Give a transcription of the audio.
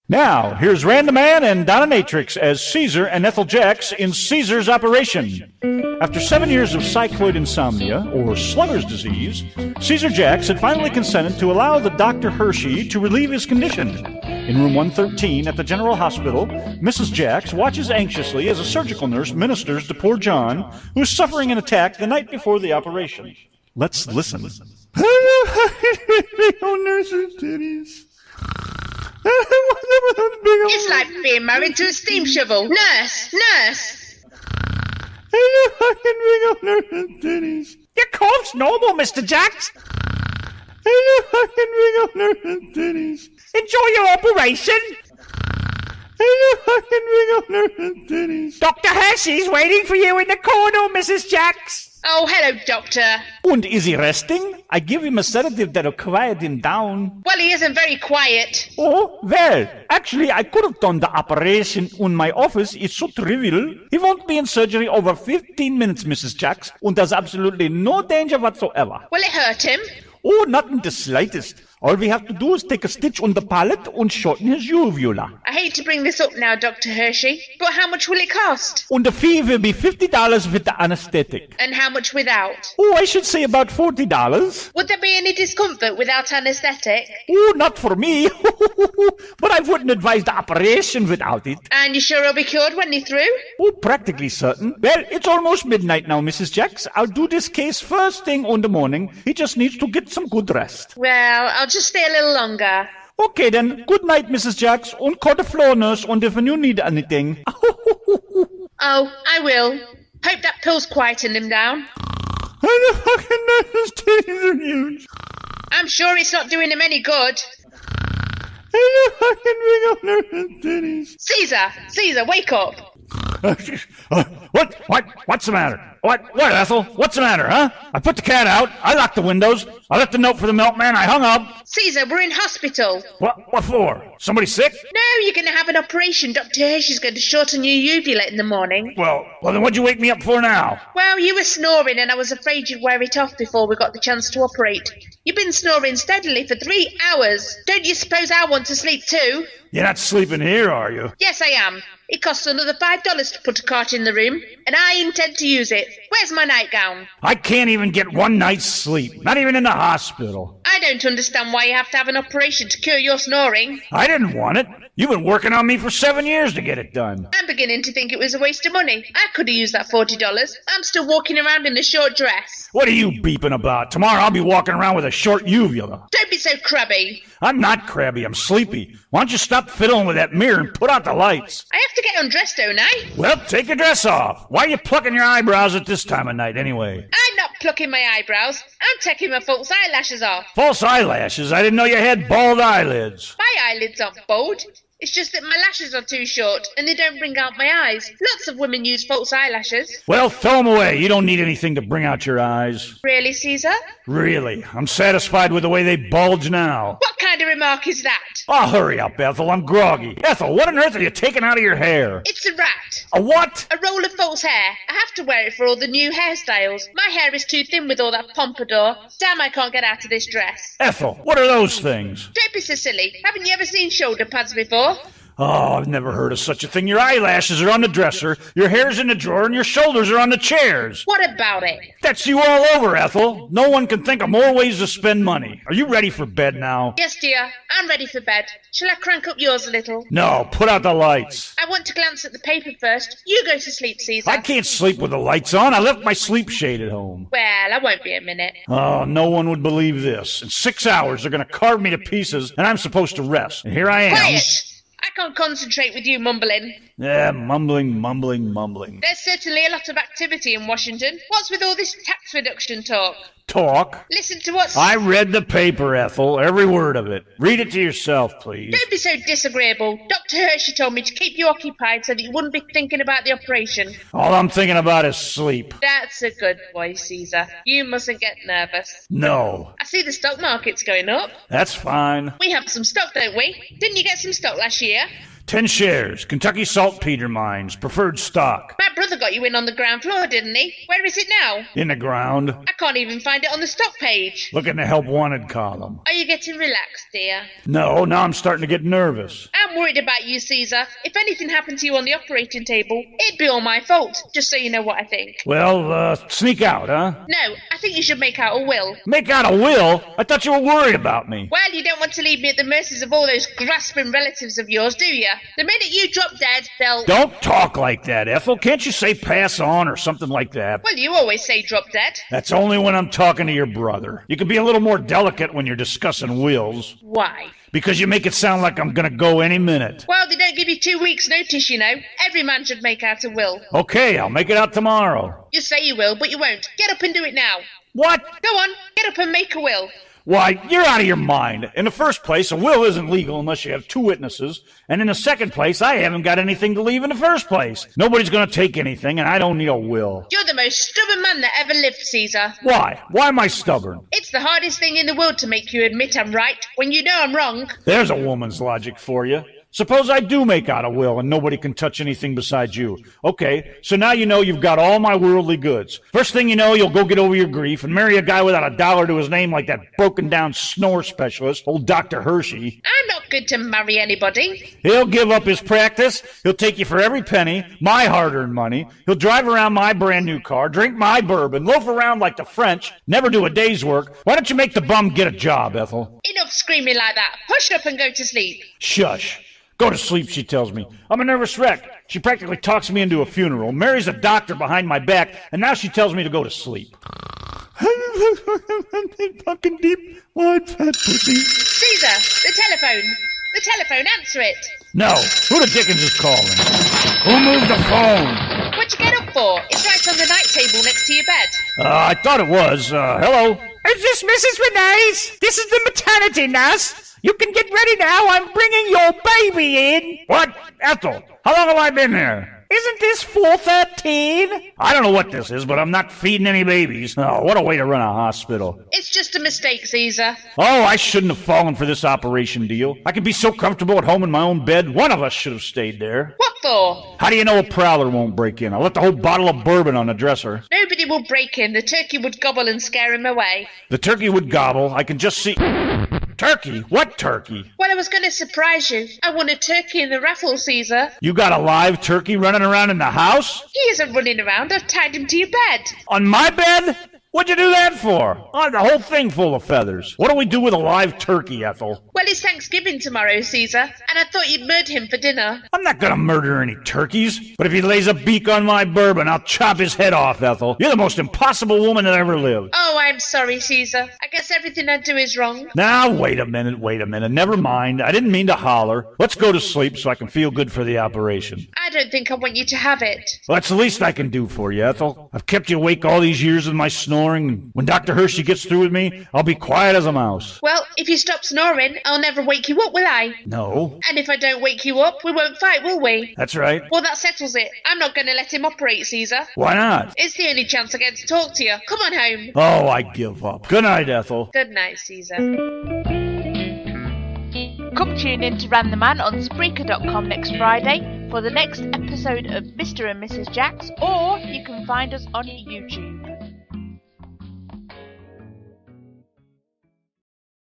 Now, here's Random Man and Dominatrix as Caesar and Ethel Jaxx in Caesar's Operation. After 7 years of cycloid insomnia, or slugger's disease, Caesar Jaxx had finally consented to allow the Dr. Hershey to relieve his condition. In room 113 at the General Hospital, Mrs. Jaxx watches anxiously as a surgical nurse ministers to poor John, who is suffering an attack the night before the operation. Let's listen. Oh, nurse's titties. It's like being married to a steam shovel. Nurse! Your cough's normal, Mr. Jaxx. Enjoy your operation. Dr. Hershey's waiting for you in the corridor, Mrs. Jaxx. Oh, hello, Doctor. And is he resting? I give him a sedative that'll quiet him down. Well, he isn't very quiet. Oh, well, actually, I could have done the operation in my office. It's so trivial. He won't be in surgery over 15 minutes, Mrs. Jaxx, and there's absolutely no danger whatsoever. Will it hurt him? Oh, not in the slightest. All we have to do is take a stitch on the palate and shorten his uvula. I hate to bring this up now, Dr. Hershey, but how much will it cost? And the fee will be $50 with the anesthetic. And how much without? Oh, I should say about $40. Would there be any discomfort without anesthetic? Oh, not for me. But I wouldn't advise the operation without it. And you sure he'll be cured when you're through? Oh, practically certain. Well, it's almost midnight now, Mrs. Jaxx. I'll do this case first thing on the morning. He just needs to get some good rest. Well, I'll just stay a little longer. Okay then. Good night, Mrs. Jaxx. And call the floor nurse and if you need anything. Oh, I will. Hope that pill's quietened him down. The fucking nurse's titties are huge. I'm sure it's not doing him any good. The fucking big old nurse's titties. Caesar, wake up. What's the matter? What, Ethel? What's the matter, huh? I put the cat out. I locked the windows. I left a note for the milkman. I hung up. Caesar, we're in hospital. What for? Somebody sick? No, you're going to have an operation. Dr. Hershey's going to shorten your uvula in the morning. Well, then what'd you wake me up for now? Well, you were snoring and I was afraid you'd wear it off before we got the chance to operate. You've been snoring steadily for 3 hours. Don't you suppose I want to sleep too? You're not sleeping here, are you? Yes, I am. It costs another $5 to put a cot in the room, and I intend to use it. Where's my nightgown? I can't even get one night's sleep, not even in the hospital. I don't understand why you have to have an operation to cure your snoring. I didn't want it. You've been working on me for 7 years to get it done. I'm beginning to think it was a waste of money. I could have used that $40. I'm still walking around in a short dress. What are you beeping about? Tomorrow I'll be walking around with a short uvula. Don't be so crabby. I'm not crabby, I'm sleepy. Why don't you stop fiddling with that mirror and put out the lights? I have to get undressed, don't I? Well, take your dress off. Why are you plucking your eyebrows at this time of night anyway? I'm not plucking my eyebrows. I'm taking my false eyelashes off. False eyelashes? I didn't know you had bald eyelids. My eyelids aren't bald. It's just that my lashes are too short and they don't bring out my eyes. Lots of women use false eyelashes. Well, throw them away. You don't need anything to bring out your eyes. Really, Caesar? Really. I'm satisfied with the way they bulge now. What kind of remark is that? Oh, hurry up, Ethel. I'm groggy. Ethel, what on earth are you taking out of your hair? It's a rat. A what? A roll of false hair. I have to wear it for all the new hairstyles. My hair is too thin with all that pompadour. Damn, I can't get out of this dress. Ethel, what are those things? Don't be so silly. Haven't you ever seen shoulder pads before? Oh, I've never heard of such a thing. Your eyelashes are on the dresser, your hair's in the drawer, and your shoulders are on the chairs. What about it? That's you all over, Ethel. No one can think of more ways to spend money. Are you ready for bed now? Yes, dear. I'm ready for bed. Shall I crank up yours a little? No, put out the lights. I want to glance at the paper first. You go to sleep, Caesar. I can't sleep with the lights on. I left my sleep shade at home. Well, I won't be a minute. Oh, no one would believe this. In 6 hours, they're going to carve me to pieces, and I'm supposed to rest. And here I am. Quiet! I can't concentrate with you mumbling. Yeah, mumbling. There's certainly a lot of activity in Washington. What's with all this tax reduction talk? Talk? Listen to what's... I read the paper, Ethel, every word of it. Read it to yourself, please. Don't be so disagreeable. Dr. Hershey told me to keep you occupied so that you wouldn't be thinking about the operation. All I'm thinking about is sleep. That's a good boy, Caesar. You mustn't get nervous. No. I see the stock market's going up. That's fine. We have some stock, don't we? Didn't you get some stock last year? 10 shares, Kentucky Saltpeter Mines, preferred stock. My brother got got you in on the ground floor, didn't he? Where is it now? In the ground. I can't even find it on the stock page. Look in the help wanted column. Are you getting relaxed, dear? No, now I'm starting to get nervous. I'm worried about you, Caesar. If anything happened to you on the operating table, it'd be all my fault, just so you know what I think. Well, sneak out, huh? No, I think you should make out a will. Make out a will? I thought you were worried about me. Well, you don't want to leave me at the mercies of all those grasping relatives of yours, do you? The minute you drop dead, they'll... Don't talk like that, Ethel. Can't you say pass on or something like that? Well, you always say drop dead. That's only when I'm talking to your brother. You can be a little more delicate when you're discussing wills. Why? Because you make it sound like I'm gonna go any minute. Well, they don't give you 2 weeks' notice, you know. Every man should make out a will. Okay, I'll make it out tomorrow. You say you will, but you won't. Get up and do it now. What? Go on, get up and make a will. Why, you're out of your mind. In the first place, a will isn't legal unless you have 2 witnesses. And in the second place, I haven't got anything to leave in the first place. Nobody's gonna take anything, and I don't need a will. You're the most stubborn man that ever lived, Caesar. Why? Why am I stubborn? It's the hardest thing in the world to make you admit I'm right when you know I'm wrong. There's a woman's logic for you. Suppose I do make out a will and nobody can touch anything besides you. Okay, so now you know you've got all my worldly goods. First thing you know, you'll go get over your grief and marry a guy without a dollar to his name like that broken-down snore specialist, old Dr. Hershey. I'm not good to marry anybody. He'll give up his practice. He'll take you for every penny, my hard-earned money. He'll drive around my brand-new car, drink my bourbon, loaf around like the French, never do a day's work. Why don't you make the bum get a job, Ethel? Enough screaming like that. Hush up and go to sleep. Shush. Go to sleep, she tells me. I'm a nervous wreck. She practically talks me into a funeral, marries a doctor behind my back, and now she tells me to go to sleep. Fucking deep, wide, fat pussy. Caesar, the telephone. The telephone, answer it. No, who the dickens is calling? Who moved the phone? What'd you get up for? It's right on the night table next to your bed. I thought it was. Hello? Is this Mrs. Renee's? This is the maternity nurse. You can get ready now. I'm bringing your baby in. What? Ethel, how long have I been here? Isn't this 4:13? I don't know what this is, but I'm not feeding any babies. Oh, what a way to run a hospital. It's just a mistake, Caesar. Oh, I shouldn't have fallen for this operation deal. I could be so comfortable at home in my own bed. One of us should have stayed there. What for? How do you know a prowler won't break in? I left a whole bottle of bourbon on the dresser. Nobody will break in. The turkey would gobble and scare him away. The turkey would gobble. I can just see... Turkey? What turkey? Well, I was going to surprise you. I won a turkey in the raffle, Caesar. You got a live turkey running around in the house? He isn't running around. I've tied him to your bed. On my bed? What'd you do that for? Oh, the whole thing full of feathers. What do we do with a live turkey, Ethel? Well, it's Thanksgiving tomorrow, Caesar, and I thought you'd murder him for dinner. I'm not gonna murder any turkeys, but if he lays a beak on my bourbon, I'll chop his head off, Ethel. You're the most impossible woman that ever lived. Oh, I'm sorry, Caesar. I guess everything I do is wrong. Now, wait a minute. Never mind. I didn't mean to holler. Let's go to sleep so I can feel good for the operation. I don't think I want you to have it. Well, that's the least I can do for you, Ethel. I've kept you awake all these years with my snoring, and when Dr. Hershey gets through with me, I'll be quiet as a mouse. Well, if you stop snoring, I'll never wake you up, will I? No. And if I don't wake you up, we won't fight, will we? That's right. Well, that settles it. I'm not going to let him operate, Caesar. Why not? It's the only chance I get to talk to you. Come on home. Oh, I give up. Good night, Ethel. Good night, Caesar. Come tune in to Ran the Man on Spreaker.com next Friday for the next episode of Mr. and Mrs. Jaxx, or you can find us on YouTube.